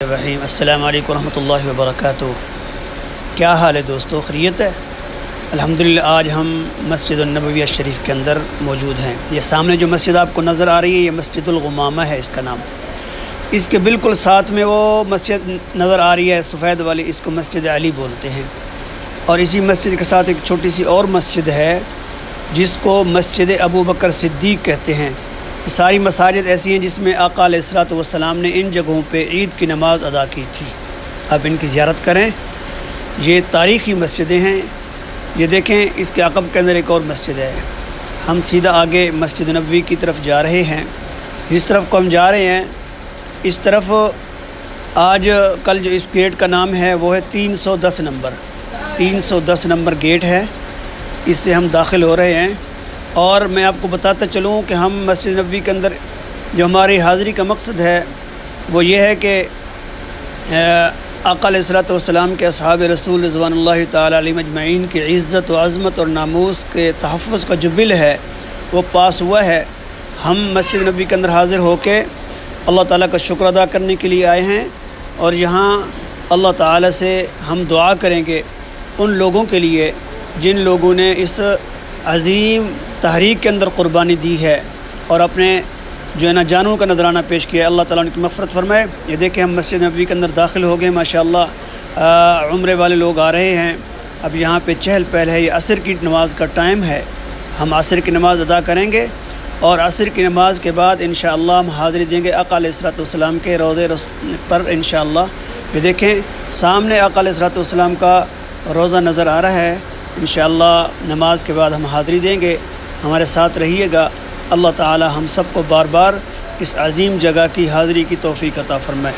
الرحیم السلام علیکم ورحمۃ اللہ وبرکاتہ۔ کیا حال ہے دوستو، خیریت ہے؟ الحمدللہ آج ہم مسجد النبویہ شریف کے اندر موجود ہیں۔ یہ سامنے جو مسجد آپ کو نظر آ رہی ہے یہ مسجد الغمامہ ہے اس کا نام۔ اس کے بالکل ساتھ میں وہ مسجد نظر آ رہی ہے سفید والی، اس کو مسجد علی بولتے ہیں۔ اور اسی مسجد کے ساتھ ایک چھوٹی سی اور مسجد ہے جس کو مسجد ابو بکر صدیق کہتے ہیں۔ ساری مساجد ایسی ہیں جس میں آقا علیہ الصلوۃ والسلام نے ان جگہوں پہ عید کی نماز ادا کی تھی۔ اب ان کی زیارت کریں، یہ تاریخی مسجدیں ہیں۔ یہ دیکھیں اس کے عقب کے اندر ایک اور مسجد ہے۔ ہم سیدھا آگے مسجد نبوی کی طرف جا رہے ہیں۔ جس طرف کو ہم جا رہے ہیں اس طرف آج کل جو اس گیٹ کا نام ہے وہ ہے 310 نمبر 310 نمبر گیٹ ہے، اس سے ہم داخل ہو رہے ہیں۔ اور میں آپ کو بتاتا چلوں کہ ہم مسجد نبوی کے اندر جو ہماری حاضری کا مقصد ہے وہ یہ ہے کہ آقا علیہ الصلوۃ والسلام کے اصحاب رسول رضوان اللہ تعالی علیہم اجمعین کی عزت و عظمت اور ناموس کے تحفظ کا جو بل ہے وہ پاس ہوا ہے۔ ہم مسجد نبوی کے اندر حاضر ہو کے اللہ تعالیٰ کا شکر ادا کرنے کے لیے آئے ہیں، اور یہاں اللہ تعالیٰ سے ہم دعا کریں گے ان لوگوں کے لیے جن لوگوں نے اس عظیم تحریک کے اندر قربانی دی ہے اور اپنے جو ہے نا جانوں کا نذرانہ پیش کیا ہے۔ اللہ تعالیٰ ان کی مغفرت فرمائے۔ یہ دیکھیں ہم مسجد نبوی کے اندر داخل ہو گئے، ماشاءاللہ عمرے والے لوگ آ رہے ہیں۔ اب یہاں پہ چہل پہل ہے، یہ عصر کی نماز کا ٹائم ہے۔ ہم عصر کی نماز ادا کریں گے اور عصر کی نماز کے بعد انشاءاللہ ہم حاضری دیں گے آقا علیہ الصلوۃ والسلام کے روضے پر انشاءاللہ۔ یہ دیکھیں سامنے آقا علیہ الصلوۃ والسلام کا روضہ نظر آ رہا ہے۔ انشاءاللہ نماز کے بعد ہم حاضری دیں گے، ہمارے ساتھ رہیے گا۔ اللہ تعالی ہم سب کو بار بار اس عظیم جگہ کی حاضری کی توفیق عطا فرمائے۔